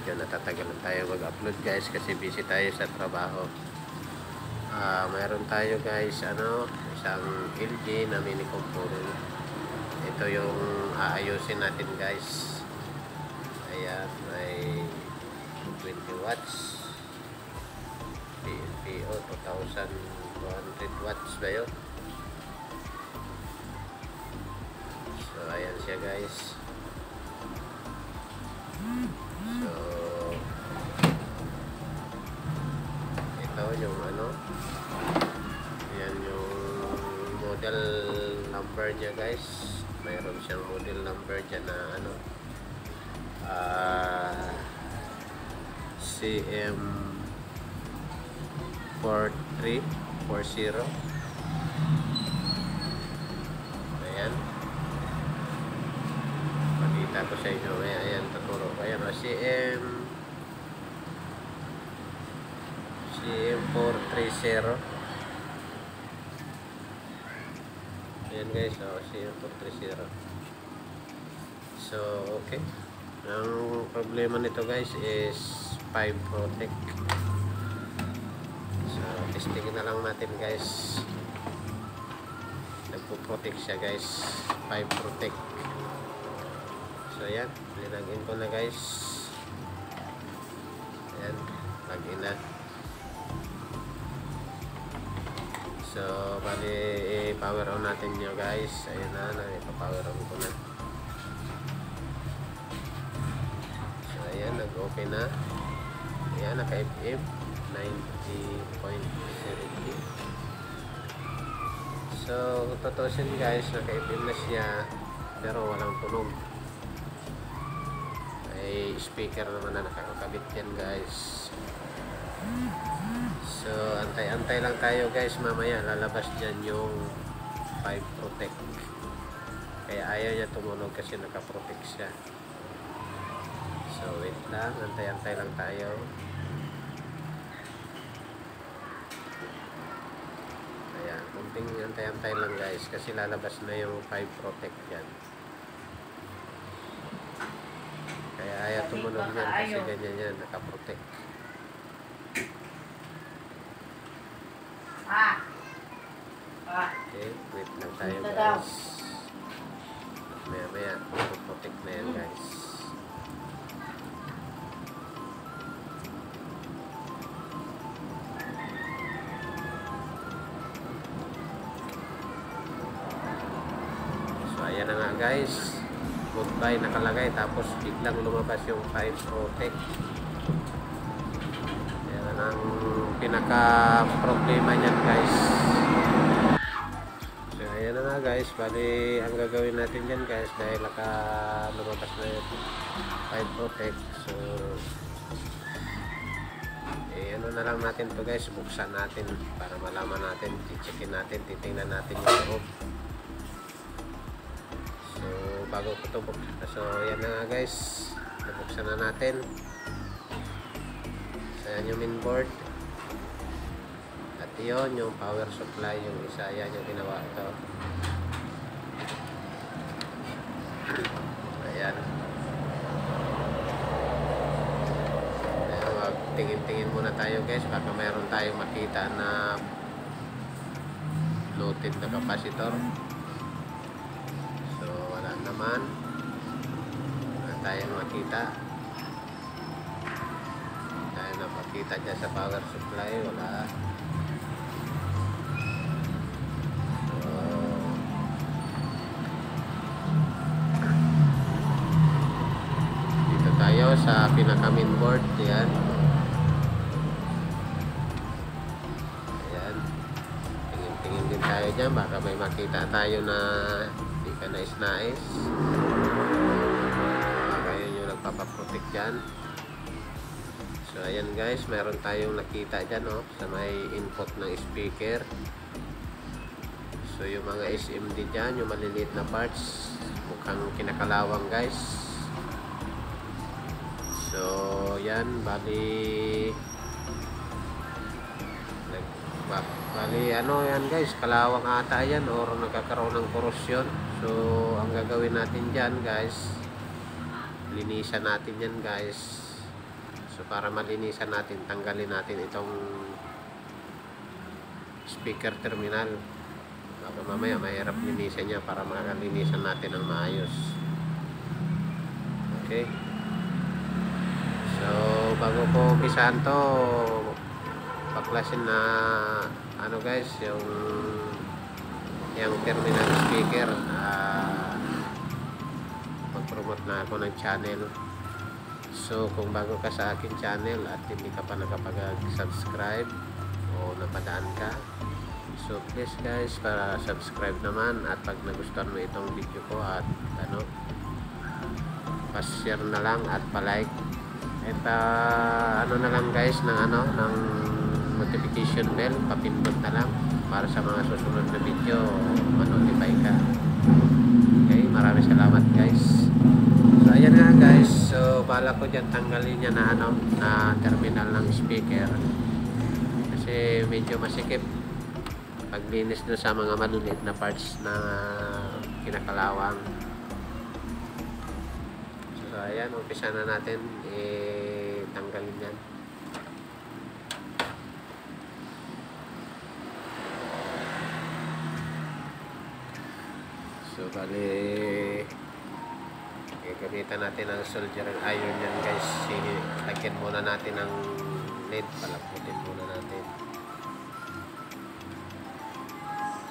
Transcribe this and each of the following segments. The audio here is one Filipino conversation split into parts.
medyo natatagalan tayo mag-upload guys kasi busy tayo sa trabaho. Mayroon tayo guys isang LG na mini component. Ito yung aayusin natin guys. Ayan, may 20 watts PNPO 2200 watts ba yun? So ayan siya guys. So ito yung yan yung model number niya guys. Mayroon siyang model number dyan na CM4340. Ayan, makita ko sa inyo. Ayan, tuturo ko. Ayan, CM430. Ayan guys, CM430. So okay, ang problema nito guys is pipe protect. So testing na lang natin guys. Nagpo-protect siya guys, pipe protect. So ayan, linagin ko na guys. Ayan, lagin na. So bali i-power on natin nyo guys. Ayun na, ipa-power on ko na. So ayan, nag-okay na. Ayan, naka-FF 90.70. So kung tutusin guys, naka-FF na siya pero walang tunog. May speaker naman na nakakabit yan guys. So antay-antay lang tayo guys, mamaya lalabas dyan yung pipe protect. Kaya ayaw niya tumunog kasi nakaprotect siya. So wait lang, antay-antay lang tayo. Kaya kunting antay-antay lang guys kasi lalabas na yung pipe protect yan. Kaya ayaw tumunog yan kasi ganyan yan, nakaprotect. Okay, wait lang tayo guys. Maya protect na yan guys. So ayan na nga guys, goodbye nakalagay, tapos biglang lumabas yung pipe protect. Yan ang pinaka problema niyan guys. Ayan na nga guys, bali ang gagawin natin dyan guys, dahil lumabas na yung pipe protect. So ano na lang natin to guys, buksan natin para malaman natin, checkin natin, titingnan natin yung loob. So bago ko to buksan, so ayan na nga guys, nabuksan na natin. So ayan yung mainboard. At yun, yung power supply, yung isa, yan yung ginawa ito. Ayan. Ayan, tingin-tingin muna tayo guys, baka mayroon tayong makita na loaded na capacitor. So wala naman. Wala tayong makita. Tayo na makita dyan sa power supply, wala. Tayo sa pinaka mainboard, yan. Ayan, tingin-tingin din tayo dyan, baka may makita tayo na hindi ka nais-nais. Baka yun yung nagpapaprotect dyan. So ayan guys, meron tayong nakita dyan sa may input ng speaker. So yung mga SMD dyan, yung maliliit na parts, mukhang kinakalawang guys. So yan, bali yan guys, kalawang ata yan or nagkakaroon ng korosyon. So ang gagawin natin dyan guys, linisan natin yan guys. So para malinisan natin, tanggalin natin itong speaker terminal. Baka mamaya mahirap linisan niya, para makalinisan natin ng maayos. Okay. So bago ko umpisahan to, baklasin na ano guys, yung terminal speaker. Mag-promote na ako ng channel. So kung bago ka sa akin channel at hindi ka pa nakapag-subscribe o napadaan ka, so please guys, para subscribe naman, at pag nagustuhan mo itong video ko at pa-share na lang at pa-like, at na lang guys ng ng notification bell, papindot na lang para sa mga susunod na video ma-notify ka. Okay, maraming salamat guys. So ayan nga guys, so bala ko dyan tanggalin niya na na terminal ng speaker, kasi medyo masikip paglinis doon sa mga maliliit na parts na kinakalawang. So ayan, umpisa na natin tanggalin yan. So bali gamitan natin ang soldering iron yan guys. Lagyan muna natin ng lead, palaputin muna natin.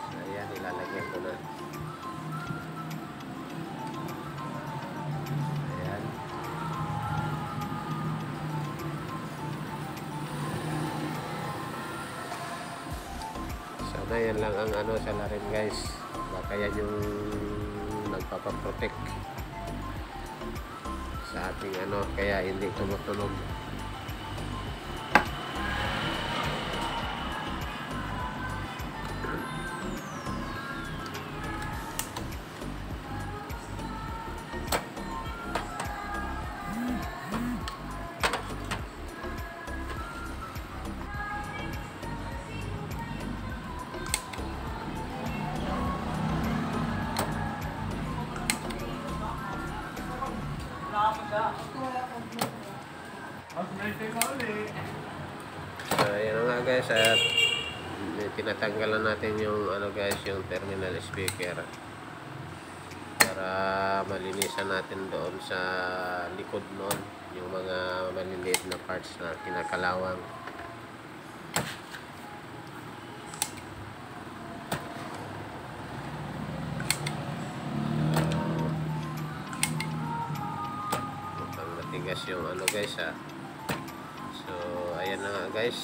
So ayan, ilalagyan ko na. Ayan. So yan lang ang sa larin guys. Baka yan yung nagpapaprotect sa ating kaya hindi tumutunog. So ayan nga guys, at tinatanggalan natin yung guys, yung terminal speaker para malinisan natin doon sa likod noon yung mga maliliit na parts na kinakalawang. Matigas yung guys So ayan na nga guys,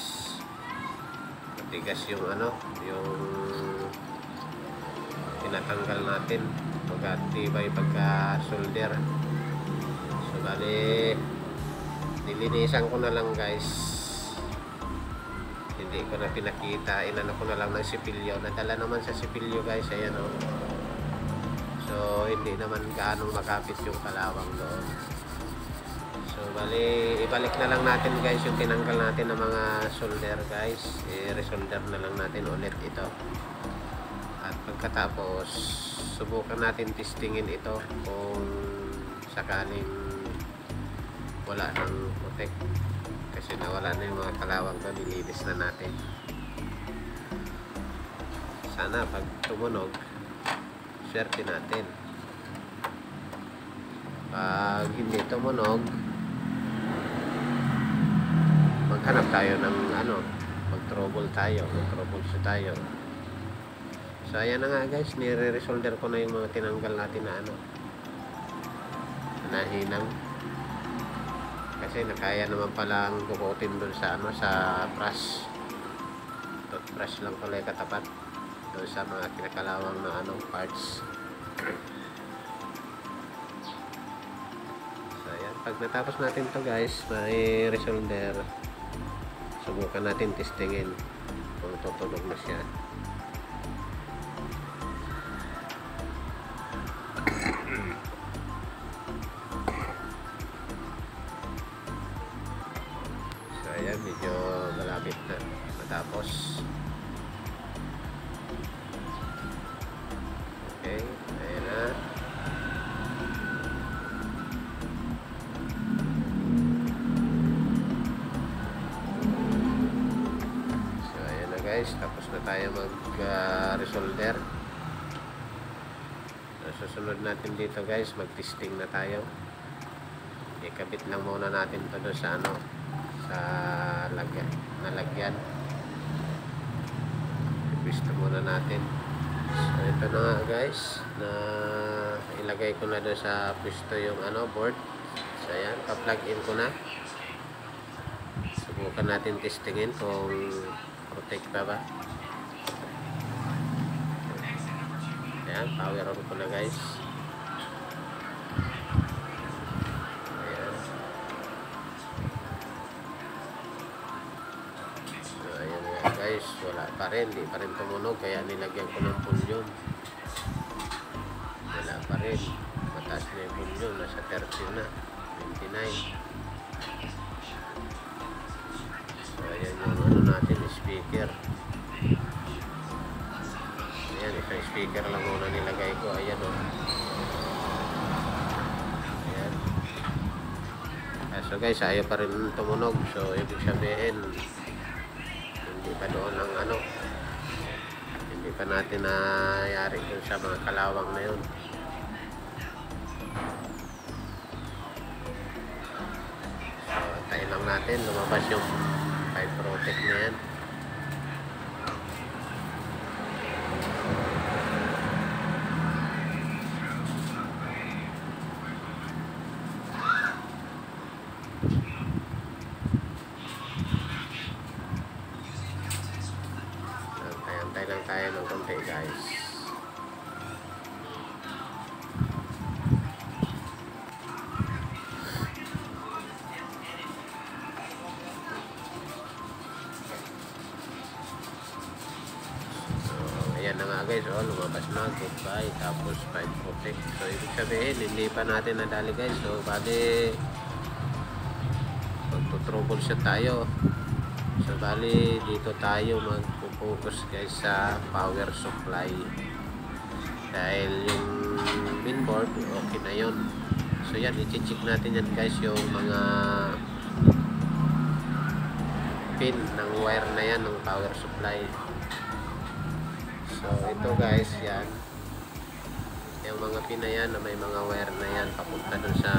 matigas yung yung tinatanggal natin, magkatibay pagka solder. So bali nilinisan ko na lang guys, hindi ko na pinakita, inano ko na lang ng sipilyo. Nadala naman sa sipilyo guys, ayan so hindi naman gaanong makapit yung kalawang doon. So bali ibalik na lang natin guys yung tinanggal natin ng mga solder guys, i-resolder na lang natin ulit ito. At pagkatapos subukan natin testingin ito kung sakaling wala ng protect, kasi nawala na yung mga kalawang doon, nilinis na natin. Sana pag tumunog, swerte natin. Pag hindi tumunog, maghanap tayo ng mag-trouble tayo. So ayan na nga guys, nire-resolder ko na yung mga tinanggal natin na nahinang, kasi nakaya naman palang bukutin dun sa sa brush. Toothbrush lang pala yung katapat doon sa mga kinakalawang na parts. So ayan, pag natapos natin to guys, may resolder, subukan natin testingin kung tutunog na siya. So ayan, medyo malapit na matapos. Okay, ayan na. resolder. So, susunod natin dito guys, mag-testing na tayo. Ikabit lang muna natin ito doon sa ano, sa nalagyan. Ipwisto muna natin. So, ito na nga guys, na ilagay ko na doon sa pwisto yung ano, board. So, ayan, pa-plug in ko na. Subukan natin testingin kung protect pa ba. Ayan, power on ko na guys. Ayan. So, ayan nga guys, wala pa rin, di pa rin tumunog, kaya nilagyan ko ng volume. Wala pa rin, mataas na yung volume, nasa 30 na, 29. So ayan yung ano natin, speaker. Ayan, isang speaker lang muna nilagay ko. Ayan o. Ayan. So guys, ayaw pa rin tumunog. So ibig sabihin, hindi pa doon ang ano, hindi pa natin nayari dun sa mga kalawang na yun. So tayo lang natin, lumabas yung pipe protect na yan. Antay lang tayo ng konti guys. Ayan na nga guys, oh, lumabas na, goodbye, tapos pipe protect. So ibig sabihin, hindi pa natin nadali guys. So bali, magto-troubleshoot tayo. So bali, dito tayo mag-focus guys sa power supply. Dahil yung mainboard, okay na yun. So yan, i-check natin yan guys, yung mga pin ng wire na yan ng power supply. So ito guys, yan yung mga pin na yan, na may mga wire na yan papunta dun sa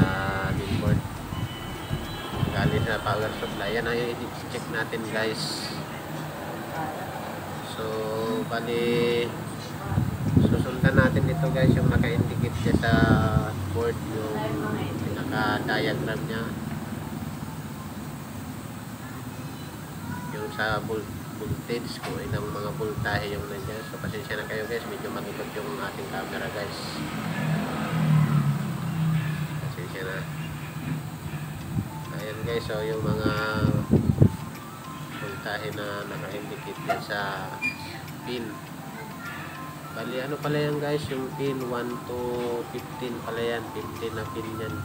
mainboard galing sa power supply. Yan ang i-check natin guys. So bali, susundan natin dito guys yung naka-indicate niya sa board, yung pinaka-diagram niya, yung sa voltage, kung ilang mga voltahe yung nandiyan. So pasensya na kayo guys, medyo malikot yung ating camera guys, pasensya na. Ayan guys, so yung mga voltahe na naka-indicate yan sa pin. Bali ano pala yan guys, yung pin 1 to 15 pala yan, 15 na pin yan.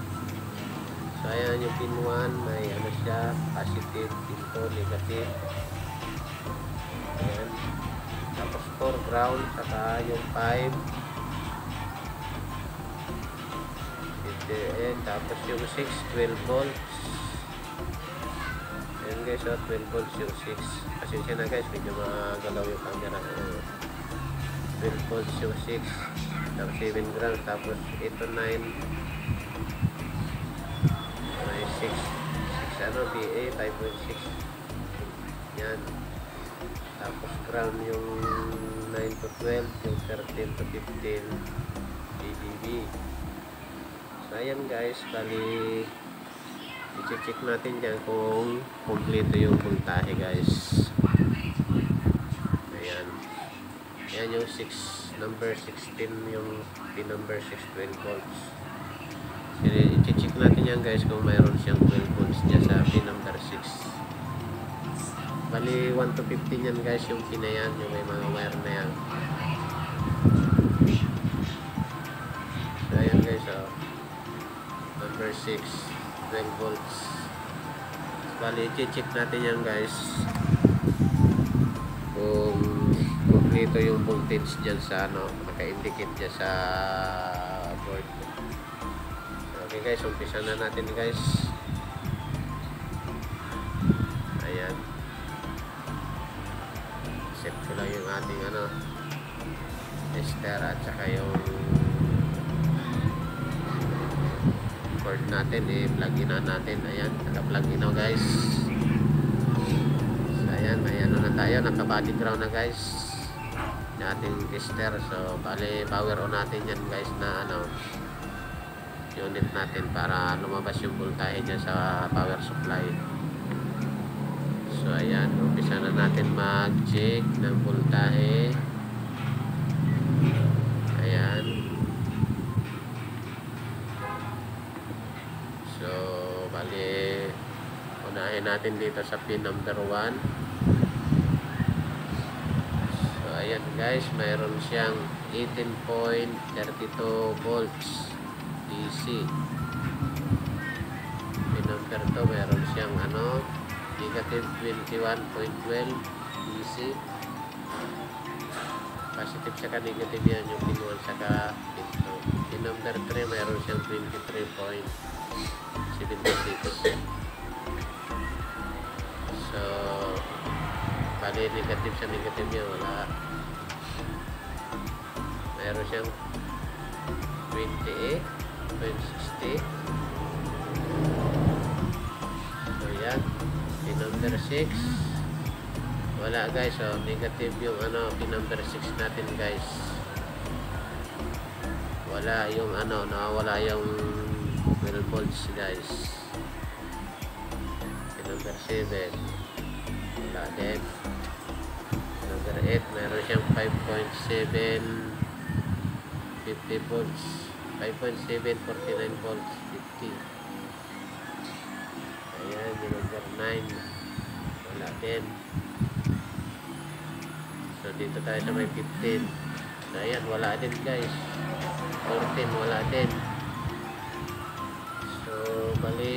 So ayan yung pin 1, may ano siya, positive, dito negative. Ayan. Tapos 4 ground, saka yung 5. Ayan, tapos yung 6, 12 volts. Ayan guys, so 12 volts yung 6. Pasensya na guys, medyo magalaw yung camera. 12 volts yung 6. Tapos 7 ground, tapos 8 to 9. May 6 ano, BA 5.6. Yan. Tapos ground yung 9 to 12, yung 13 to 15 dBB. So ayan guys, bali i-check natin dyan kung kompleto yung voltahe guys. Ayan. Ayan yung 6, number 16, yung pin number 6, 12 volts. I-check natin yan guys kung mayroon siyang 12 volts dyan sa pin number 6. Bali 1 to 15 yan guys, yung pin na yan, yung may mga wire na yan. So ayan guys, oh, number 6, 12 volts. Bali i-check natin yan guys kung kompleto yung voltage dyan sa ano, naka-indicate dyan sa board. Okay guys, umpisa na natin guys. Ayan, set ko lang yung ating ano, tester at saka yung cord natin i-plug in na natin. Ayan, naka-plug in na guys. So ayan, may ano na tayo, naka-body ground na guys yung ating tester. So bali power on natin yan guys na ano unit natin para lumabas yung voltahe niya sa power supply. So ayan, umpisa na natin mag-check ng voltahe. Ayan. So bali unahin natin dito sa pin number 1. So ayan guys, mayroon siyang 18.32 volts DC. Pin number 2 mayroon siyang ano negative 21.12 DC. Positive saka negative yan yung pin 1 saka pin 2. Pin number 3 mayroon siyang 23.76. So bali negative sa negative yan wala. Mayroon siyang 28.60. So yan, pin number 6 wala guys. So negative yung ano pin number 6 natin guys. Wala yung ano, nawawala yung 12 volts guys. Pin number 7 wala din. Pin number 8 meron siyang 5.7 50 volts, 5.7 49 volts 50. Ayan yung number 9 wala din. So dito tayo sa may 15. So ayan wala din guys. 14 wala din. So bali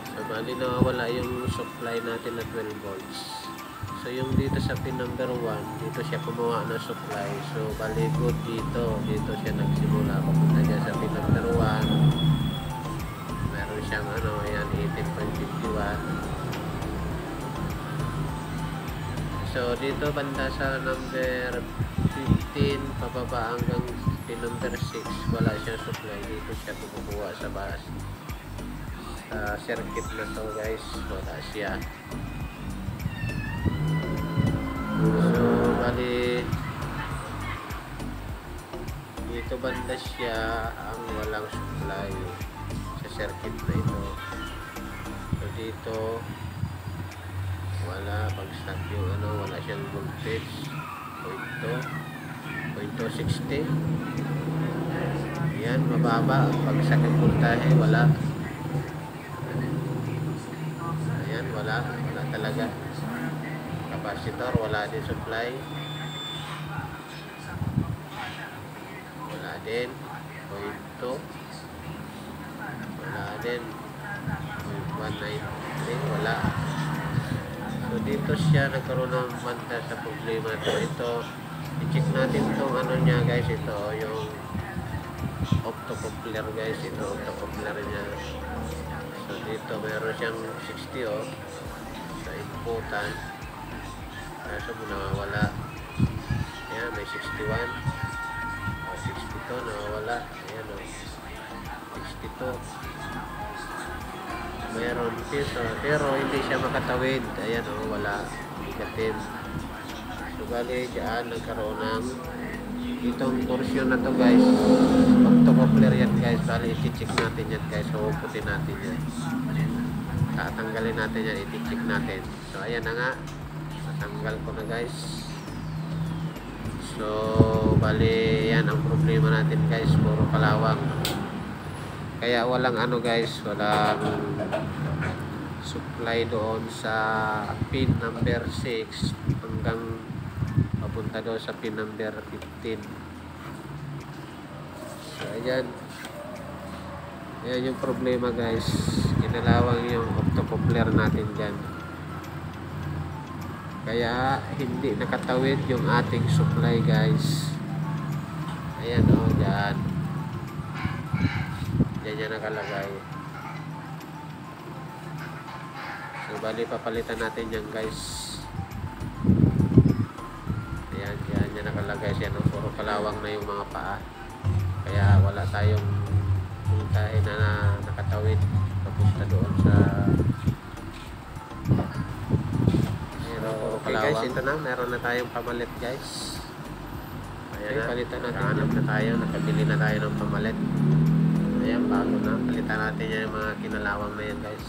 so bali nawawala yung supply natin na 12 volts. So yung dito sa pin number 1, dito siya kumuha ng supply. So bali good dito siya nagsimula papunta dyan sa pin number 1. Meron siyang ano, ayan 18.51. So dito banda sa number 15 pababa hanggang pin number 6 wala siyang supply. Dito siya kumukuha sa bus sa circuit na to guys, wala siya. So bali dito banda siya ang walang supply sa circuit na ito. So dito wala, pag stop yung ano, wala siyang voltage 0.260. Yan, mababa pag sakit voltahe wala. Ayan, wala talaga. Capacitor wala din supply, wala din 0.2, wala din 0.193, wala. So dito siya nagkaroon ng banda sa problema to. Ito i-check natin itong ano niya guys, ito yung optocoupler guys, ito optocoupler niya. So dito meron siyang 60 sa inputan, kaso nawawala. Ayan, may 61 o 62 nawawala. Ayan o 62 meron piso pero hindi siya makatawid. Ayan o, wala, negative. So bali dyan nagkaroon ng itong portion na to guys, optocoupler yan guys. Bali i-check natin yan guys. So uputin natin yan, tatanggalin natin yan, i-check natin. So ayan na nga, natanggal ko na guys. So bali yan ang problema natin guys, puro kalawang. Kaya walang ano guys, walang supply doon sa pin number 6 hanggang papunta doon sa pin number 15. So ayan, ayan yung problema guys, inalawang yung optocoupler natin dyan. Kaya hindi nakatawid yung ating supply guys. Ayan o, dyan yan nakalagay. So So bali papalitan natin yan guys. Ayan, yan nakalagay siya, no? Puro kalawang na yung mga paa, kaya wala tayong puntahe na nakatawid papunta doon sa okay guys, ito na, meron na tayong pamalit guys. Ayan, palitan natin. Nakahanap na tayo, nakabili na tayo ng pamalit. Ayan, bago na. Palitan natin yan yung mga kinalawang na yan guys.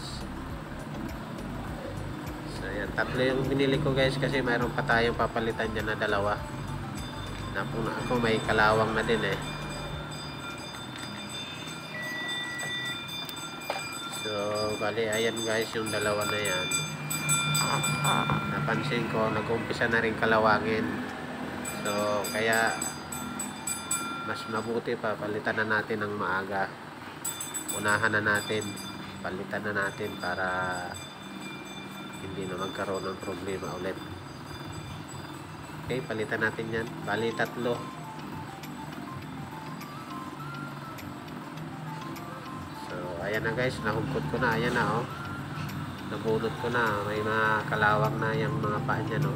So ayan, tatlo yung binili ko guys, kasi mayroon pa tayong papalitan dyan na dalawa. Ako may kalawang na din eh. So bali, ayan guys, yung dalawa na yan. Napansin ko, nag-umpisa na rin kalawangin. So kaya mas mabuti pa palitan na natin ng maaga. Unahan na natin, palitan na natin para hindi na magkaroon ng problema ulit. Okay, palitan natin yan. Bali, tatlo. So ayan na guys, nahugkot ko na. Ayan na, oh, nabunot ko na. May mga kalawang na yung mga paa niya, no?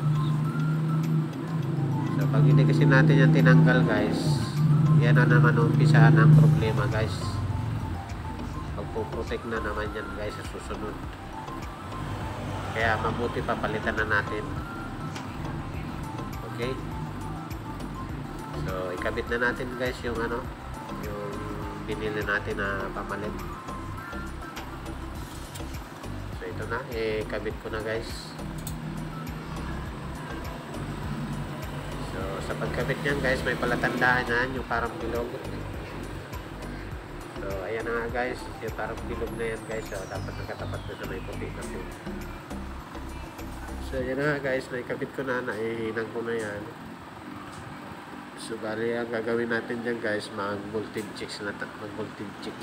So pag hindi kasi natin yan tinanggal guys, yan na naman umpisahan ng problema guys. Magpuprotect na naman yan guys sa susunod. Kaya mabuti papalitan na natin. Okay, so ikabit na natin guys yung yung binili natin na pamalit. So ito na, ikabit ko na guys. So sa pagkabit niyan guys, may palatandaan na yung parang bilog. So ayan na nga guys, yung parang bilog na yan guys. So dapat nakatapat na sa may puti na po. So ayan na nga guys, naikabit ko na, naihinang ko na yan. So bali, ang gagawin natin dyan guys, mag-voltage check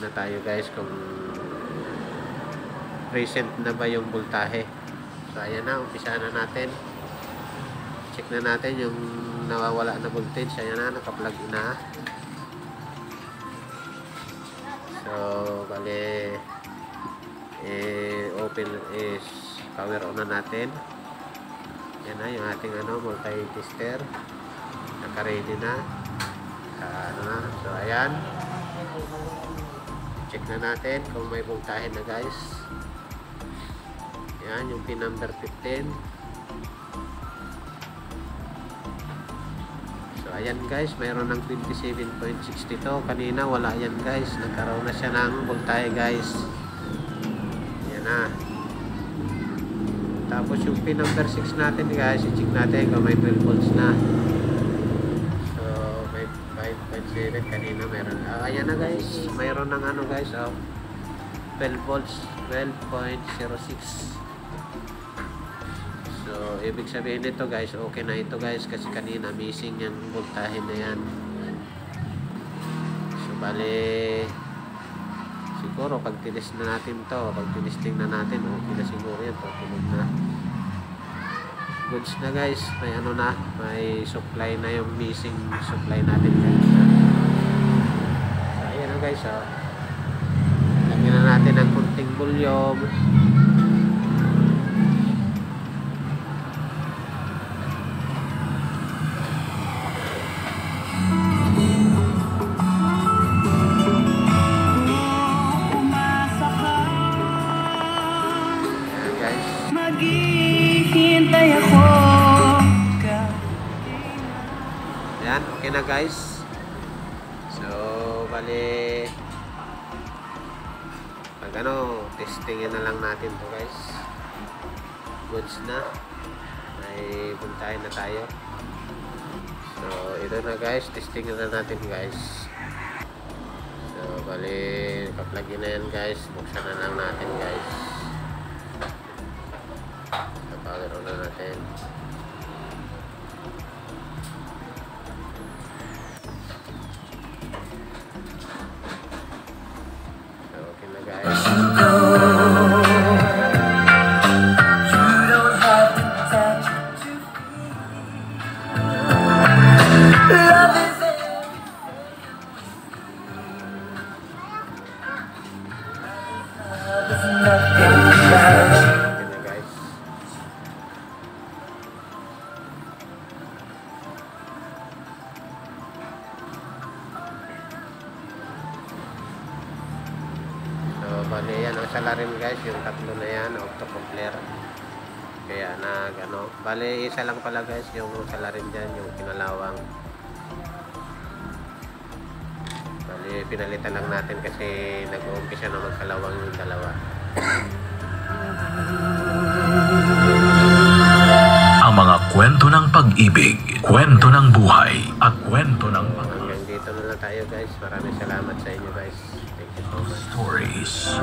na tayo guys kung present na ba yung voltahe. So ayan na, umpisa na natin. Check na natin yung nawawala na voltage. Ayan na, naka-plug na. So bali, open is power on na natin. Yan na yung ating multi-tester. Naka-ready na. So ayan, check na natin kung may voltahe na guys. Yan yung pin number 15. So ayan guys, mayroon ng 27.62. Kanina wala yan guys, nagkaroon na siya ng voltahe guys. Yan na. Tapos yung pin number 6 natin guys, i-check natin kung may 12 volts na. So may 5.7 kanina meron. Ayan na guys, mayroon ng guys, 12 volts, 12.06. So ibig sabihin nito guys, okay na ito guys, kasi kanina missing yung voltahe na yan. So bali, siguro pag tinis na natin to, pag tinisting na natin, okay na siguro yan, tutunog na. Goods na guys, may na, may supply na yung missing supply natin guys. So ayan na guys, lagyan na natin ang kunting volume. Yan, okay na guys. So bali, pag testingin na lang natin to guys. Goods na, may puntahin na tayo. So ito na guys, testingin na natin guys. So bali, paplagin na yan guys, buksan na lang natin guys. Power on na natin. So okay na guys. salarin guys, yung tatlo na yan, octocoupler. Kaya bale isa lang pala guys yung salarin dyan, yung kinalawang. Bale pinalitan lang natin kasi nag-uumpisa na magkalawang yung dalawa. Ang mga kwento ng pag-ibig, kwento ng buhay, at kwento ng mga Hanggang dito na lang tayo guys. Maraming salamat sa inyo guys. Thank you so much. stories.